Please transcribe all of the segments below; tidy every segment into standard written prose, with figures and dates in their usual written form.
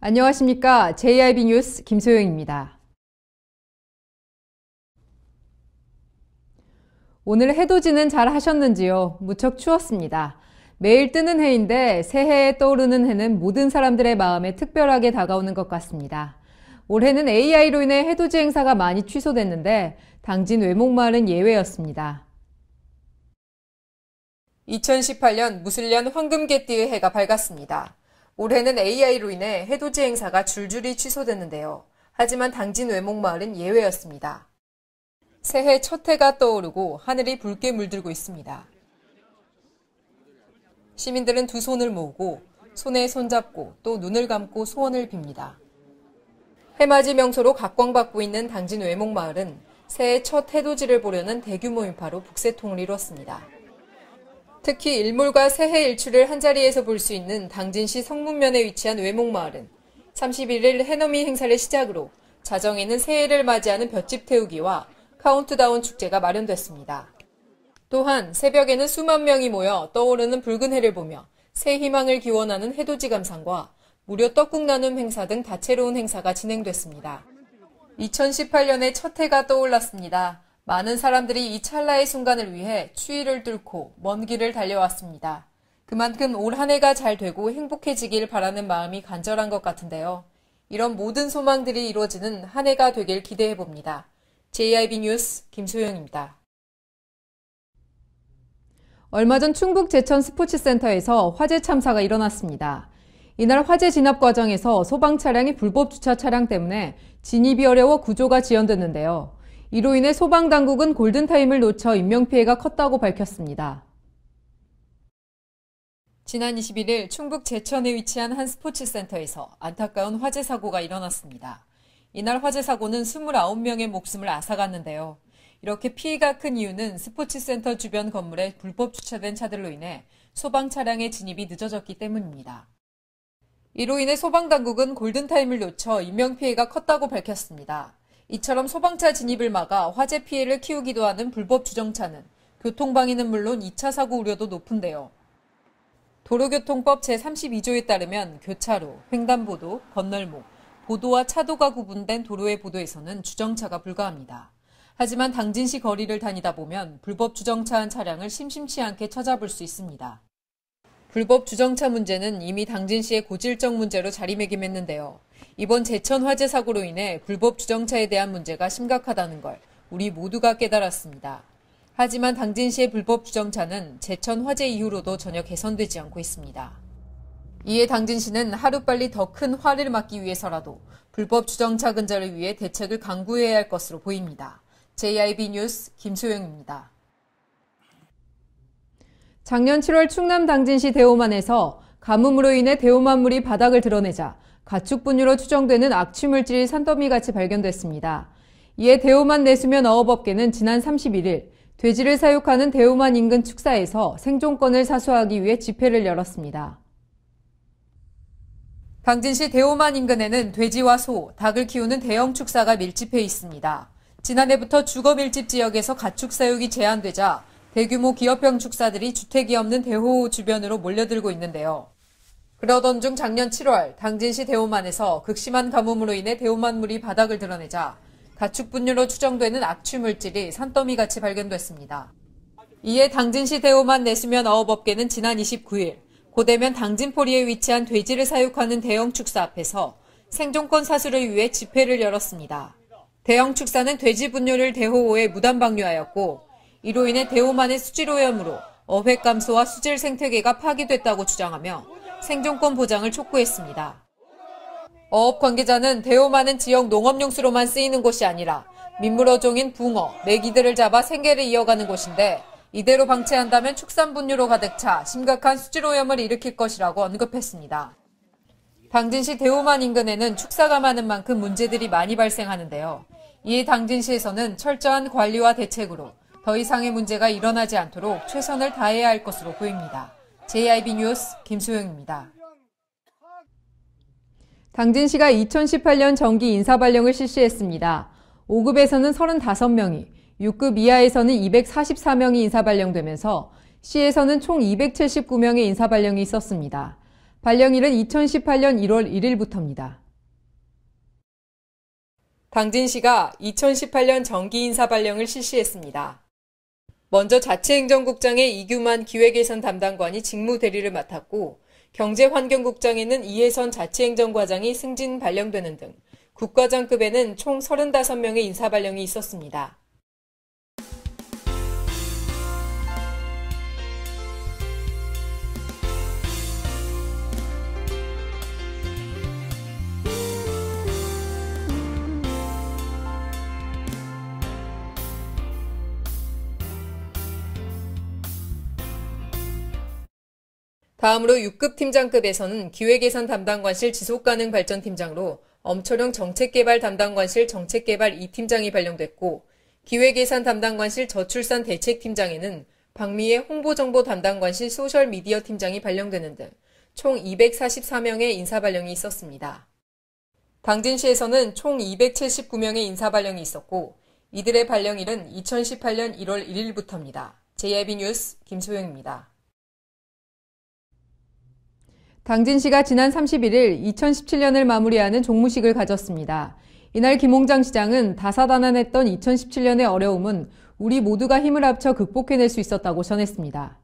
안녕하십니까. JIB 뉴스 김소영입니다. 오늘 해돋이는 잘 하셨는지요? 무척 추웠습니다. 매일 뜨는 해인데 새해에 떠오르는 해는 모든 사람들의 마음에 특별하게 다가오는 것 같습니다. 올해는 AI로 인해 해돋이 행사가 많이 취소됐는데 당진 외목마을은 예외였습니다. 2018년 무술년 황금개띠의 해가 밝았습니다. 올해는 AI로 인해 해돋이 행사가 줄줄이 취소됐는데요. 하지만 당진 외목마을은 예외였습니다. 새해 첫 해가 떠오르고 하늘이 붉게 물들고 있습니다. 시민들은 두 손을 모으고 손에 손잡고 또 눈을 감고 소원을 빕니다. 해맞이 명소로 각광받고 있는 당진 외목마을은 새해 첫 해돋이를 보려는 대규모 인파로 북새통을 이뤘습니다. 특히 일몰과 새해 일출을 한자리에서 볼 수 있는 당진시 성문면에 위치한 외목마을은 31일 해넘이 행사를 시작으로 자정에는 새해를 맞이하는 볏짚 태우기와 카운트다운 축제가 마련됐습니다. 또한 새벽에는 수만 명이 모여 떠오르는 붉은 해를 보며 새 희망을 기원하는 해돋이 감상과 무료 떡국 나눔 행사 등 다채로운 행사가 진행됐습니다. 2018년에 첫 해가 떠올랐습니다. 많은 사람들이 이 찰나의 순간을 위해 추위를 뚫고 먼 길을 달려왔습니다. 그만큼 올 한 해가 잘 되고 행복해지길 바라는 마음이 간절한 것 같은데요. 이런 모든 소망들이 이루어지는 한 해가 되길 기대해봅니다. JIB 뉴스 김소영입니다. 얼마 전 충북 제천 스포츠센터에서 화재 참사가 일어났습니다. 이날 화재 진압 과정에서 소방 차량이 불법 주차 차량 때문에 진입이 어려워 구조가 지연됐는데요. 이로 인해 소방당국은 골든타임을 놓쳐 인명피해가 컸다고 밝혔습니다. 지난 21일 충북 제천에 위치한 한 스포츠센터에서 안타까운 화재 사고가 일어났습니다. 이날 화재 사고는 29명의 목숨을 앗아갔는데요. 이렇게 피해가 큰 이유는 스포츠센터 주변 건물에 불법 주차된 차들로 인해 소방 차량의 진입이 늦어졌기 때문입니다. 이로 인해 소방당국은 골든타임을 놓쳐 인명피해가 컸다고 밝혔습니다. 이처럼 소방차 진입을 막아 화재 피해를 키우기도 하는 불법 주정차는 교통방해는 물론 2차 사고 우려도 높은데요. 도로교통법 제32조에 따르면 교차로, 횡단보도, 건널목, 보도와 차도가 구분된 도로의 보도에서는 주정차가 불가합니다. 하지만 당진시 거리를 다니다 보면 불법 주정차한 차량을 심심치 않게 찾아볼 수 있습니다. 불법 주정차 문제는 이미 당진시의 고질적 문제로 자리매김했는데요. 이번 제천 화재 사고로 인해 불법 주정차에 대한 문제가 심각하다는 걸 우리 모두가 깨달았습니다. 하지만 당진시의 불법 주정차는 제천 화재 이후로도 전혀 개선되지 않고 있습니다. 이에 당진시는 하루빨리 더 큰 화를 막기 위해서라도 불법 주정차 근절을 위해 대책을 강구해야 할 것으로 보입니다. JIB 뉴스 김소영입니다. 작년 7월 충남 당진시 대호만에서 가뭄으로 인해 대호만물이 바닥을 드러내자 가축 분유로 추정되는 악취물질이 산더미같이 발견됐습니다. 이에 대호만 내수면 어업업계는 지난 31일 돼지를 사육하는 대호만 인근 축사에서 생존권을 사수하기 위해 집회를 열었습니다. 당진시 대호만 인근에는 돼지와 소, 닭을 키우는 대형 축사가 밀집해 있습니다. 지난해부터 주거 밀집 지역에서 가축 사육이 제한되자 대규모 기업형 축사들이 주택이 없는 대호 주변으로 몰려들고 있는데요. 그러던 중 작년 7월 당진시 대호만에서 극심한 가뭄으로 인해 대호만물이 바닥을 드러내자 가축 분유로 추정되는 악취물질이 산더미같이 발견됐습니다. 이에 당진시 대호만 내수면 어업업계는 지난 29일 고대면 당진포리에 위치한 돼지를 사육하는 대형 축사 앞에서 생존권 사수를 위해 집회를 열었습니다. 대형 축사는 돼지 분유를 대호호에 무단 방류하였고 이로 인해 대호만의 수질 오염으로 어획 감소와 수질 생태계가 파괴됐다고 주장하며 생존권 보장을 촉구했습니다. 어업 관계자는 대호만은 지역 농업용수로만 쓰이는 곳이 아니라 민물어종인 붕어, 메기들을 잡아 생계를 이어가는 곳인데 이대로 방치한다면 축산 분유로 가득 차 심각한 수질 오염을 일으킬 것이라고 언급했습니다. 당진시 대호만 인근에는 축사가 많은 만큼 문제들이 많이 발생하는데요. 이에 당진시에서는 철저한 관리와 대책으로 더 이상의 문제가 일어나지 않도록 최선을 다해야 할 것으로 보입니다. JIB 뉴스 김소영입니다. 당진시가 2018년 정기 인사발령을 실시했습니다. 5급에서는 35명이, 6급 이하에서는 244명이 인사발령되면서 시에서는 총 279명의 인사발령이 있었습니다. 발령일은 2018년 1월 1일부터입니다. 당진시가 2018년 정기인사 발령을 실시했습니다. 먼저 자치행정국장의 이규만 기획예산 담당관이 직무 대리를 맡았고 경제환경국장에는 이혜선 자치행정과장이 승진 발령되는 등 국과장급에는 총 35명의 인사 발령이 있었습니다. 다음으로 6급 팀장급에서는 기획예산 담당관실 지속가능발전팀장로 엄철영 정책개발 담당관실 정책개발 2팀장이 발령됐고 기획예산 담당관실 저출산 대책팀장에는 박미애 홍보정보 담당관실 소셜미디어 팀장이 발령되는 등 총 244명의 인사 발령이 있었습니다. 당진시에서는 총 279명의 인사 발령이 있었고 이들의 발령일은 2018년 1월 1일부터입니다. JIB 뉴스 김소영입니다. 당진시가 지난 31일 2017년을 마무리하는 종무식을 가졌습니다. 이날 김홍장 시장은 다사다난했던 2017년의 어려움은 우리 모두가 힘을 합쳐 극복해낼 수 있었다고 전했습니다.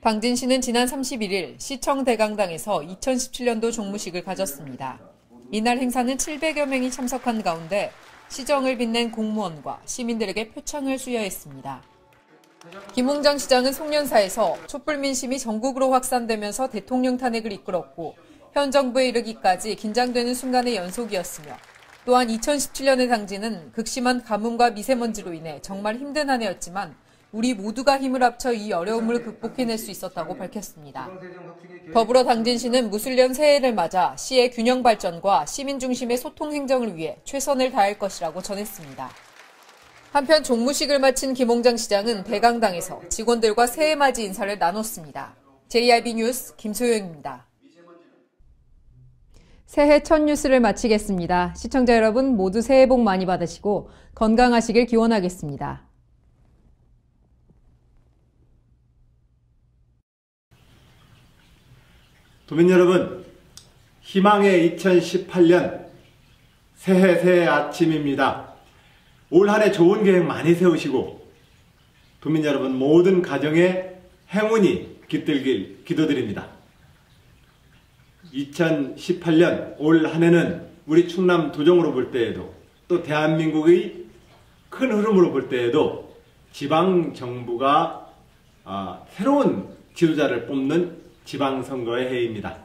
당진시는 지난 31일 시청 대강당에서 2017년도 종무식을 가졌습니다. 이날 행사는 700여 명이 참석한 가운데 시정을 빛낸 공무원과 시민들에게 표창을 수여했습니다. 김홍장 시장은 송년사에서 촛불 민심이 전국으로 확산되면서 대통령 탄핵을 이끌었고 현 정부에 이르기까지 긴장되는 순간의 연속이었으며 또한 2017년의 당진은 극심한 가뭄과 미세먼지로 인해 정말 힘든 한 해였지만 우리 모두가 힘을 합쳐 이 어려움을 극복해낼 수 있었다고 밝혔습니다. 더불어 당진시는 무술년 새해를 맞아 시의 균형 발전과 시민 중심의 소통 행정을 위해 최선을 다할 것이라고 전했습니다. 한편 종무식을 마친 김홍장 시장은 대강당에서 직원들과 새해맞이 인사를 나눴습니다. JIB 뉴스 김소영입니다. 새해 첫 뉴스를 마치겠습니다. 시청자 여러분 모두 새해 복 많이 받으시고 건강하시길 기원하겠습니다. 도민 여러분, 희망의 2018년 새해 아침입니다. 올 한 해 좋은 계획 많이 세우시고 도민 여러분 모든 가정에 행운이 깃들길 기도드립니다. 2018년 올 한 해는 우리 충남 도정으로 볼 때에도 또 대한민국의 큰 흐름으로 볼 때에도 지방정부가 새로운 지도자를 뽑는 지방선거의 해입니다.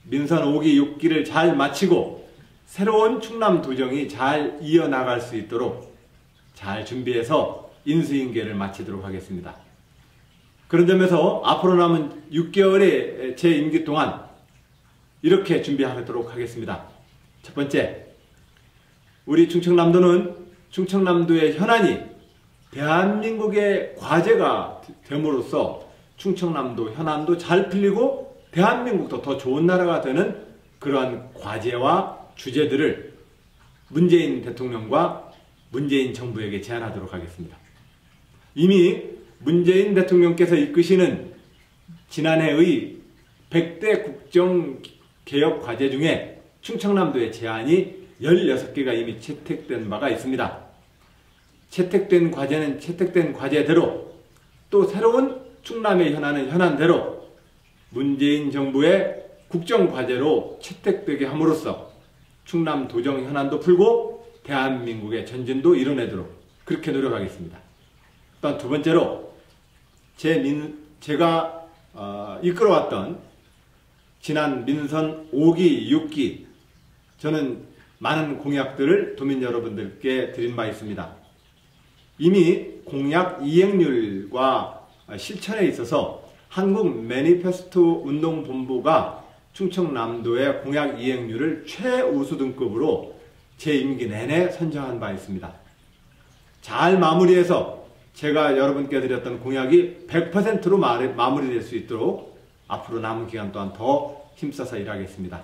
민선 5기 6기를 잘 마치고 새로운 충남 도정이 잘 이어나갈 수 있도록 잘 준비해서 인수인계를 마치도록 하겠습니다. 그런 점에서 앞으로 남은 6개월의 제 임기 동안 이렇게 준비하도록 하겠습니다. 첫 번째, 우리 충청남도는 충청남도의 현안이 대한민국의 과제가 됨으로써 충청남도 현안도 잘 풀리고 대한민국도 더 좋은 나라가 되는 그러한 과제와 주제들을 문재인 대통령과 문재인 정부에게 제안하도록 하겠습니다. 이미 문재인 대통령께서 이끄시는 지난해의 100대 국정개혁 과제 중에 충청남도의 제안이 16개가 이미 채택된 바가 있습니다. 채택된 과제는 채택된 과제대로 또 새로운 충남의 현안은 현안대로 문재인 정부의 국정과제로 채택되게 함으로써 충남 도정 현안도 풀고 대한민국의 전진도 이뤄내도록 그렇게 노력하겠습니다. 또한 두 번째로 제가 이끌어왔던 지난 민선 5기, 6기 저는 많은 공약들을 도민 여러분들께 드린 바 있습니다. 이미 공약 이행률과 실천에 있어서 한국 매니페스토 운동본부가 충청남도의 공약 이행률을 최우수 등급으로 제 임기 내내 선정한 바 있습니다. 잘 마무리해서 제가 여러분께 드렸던 공약이 100%로 마무리될 수 있도록 앞으로 남은 기간 동안 더 힘써서 일하겠습니다.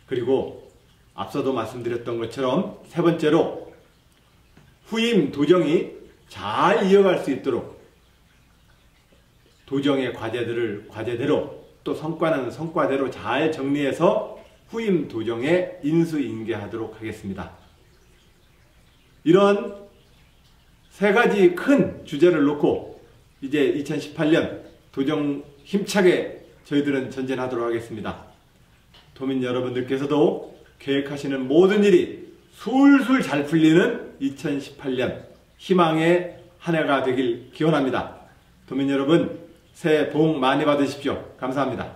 그리고 앞서도 말씀드렸던 것처럼 세 번째로 후임 도정이 잘 이어갈 수 있도록 도정의 과제들을 과제대로 또 성과는 성과대로 잘 정리해서 후임 도정에 인수인계하도록 하겠습니다. 이런 세 가지 큰 주제를 놓고 이제 2018년 도정 힘차게 저희들은 전진하도록 하겠습니다. 도민 여러분들께서도 계획하시는 모든 일이 술술 잘 풀리는 2018년 희망의 한 해가 되길 기원합니다. 도민 여러분, 새해 복 많이 받으십시오. 감사합니다.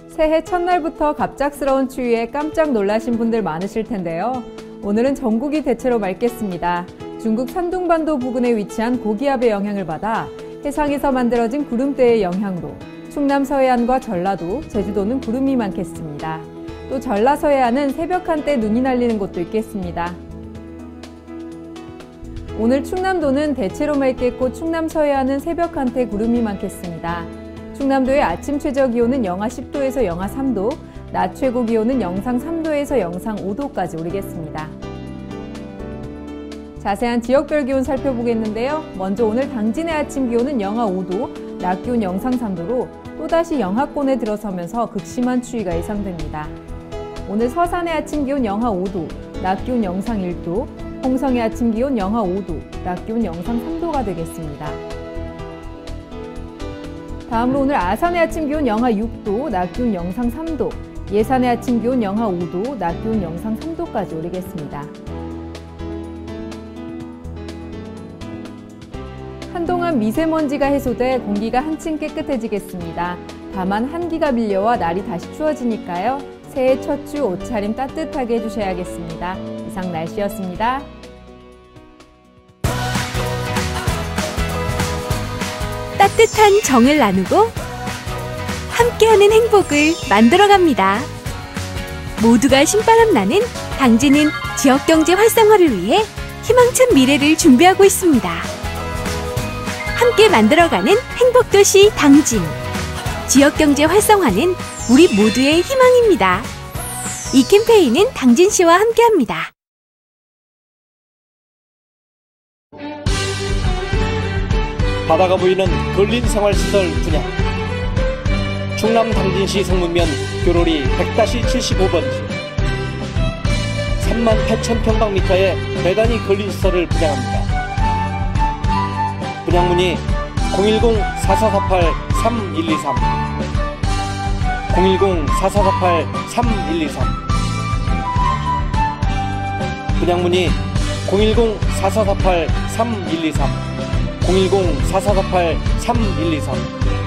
새해 첫날부터 갑작스러운 추위에 깜짝 놀라신 분들 많으실 텐데요. 오늘은 전국이 대체로 맑겠습니다. 중국 산둥반도 부근에 위치한 고기압의 영향을 받아 해상에서 만들어진 구름대의 영향으로 충남 서해안과 전라도, 제주도는 구름이 많겠습니다. 또 전라 서해안은 새벽 한때 눈이 날리는 곳도 있겠습니다. 오늘 충남도는 대체로 맑겠고 충남 서해안은 새벽 한때 구름이 많겠습니다. 충남도의 아침 최저 기온은 영하 10도에서 영하 3도, 낮 최고 기온은 영상 3도에서 영상 5도까지 오르겠습니다. 자세한 지역별 기온 살펴보겠는데요. 먼저 오늘 당진의 아침 기온은 영하 5도, 낮 기온 영상 3도로 또다시 영하권에 들어서면서 극심한 추위가 예상됩니다. 오늘 서산의 아침 기온 영하 5도, 낮 기온 영상 1도, 홍성의 아침 기온 영하 5도, 낮 기온 영상 3도가 되겠습니다. 다음으로 오늘 아산의 아침 기온 영하 6도, 낮 기온 영상 3도, 예산의 아침 기온 영하 5도, 낮 기온 영상 3도까지 오르겠습니다. 한동안 미세먼지가 해소돼 공기가 한층 깨끗해지겠습니다. 다만 한기가 밀려와 날이 다시 추워지니까요. 새해 첫 주 옷차림 따뜻하게 해주셔야겠습니다. 이상 날씨였습니다. 따뜻한 정을 나누고 함께하는 행복을 만들어갑니다. 모두가 신바람 나는 당진은 지역경제 활성화를 위해 희망찬 미래를 준비하고 있습니다. 함께 만들어가는 행복도시 당진. 지역경제 활성화는 우리 모두의 희망입니다. 이 캠페인은 당진시와 함께합니다. 바다가 보이는 근린생활시설 분양. 충남 당진시 성문면 교로리 100-75번지 38,000평방미터의 대단위 근린시설을 분양합니다. 분양문의 010-4448-3123 010-4448-3123 분양문의 010-4448-3123 010-4448-3123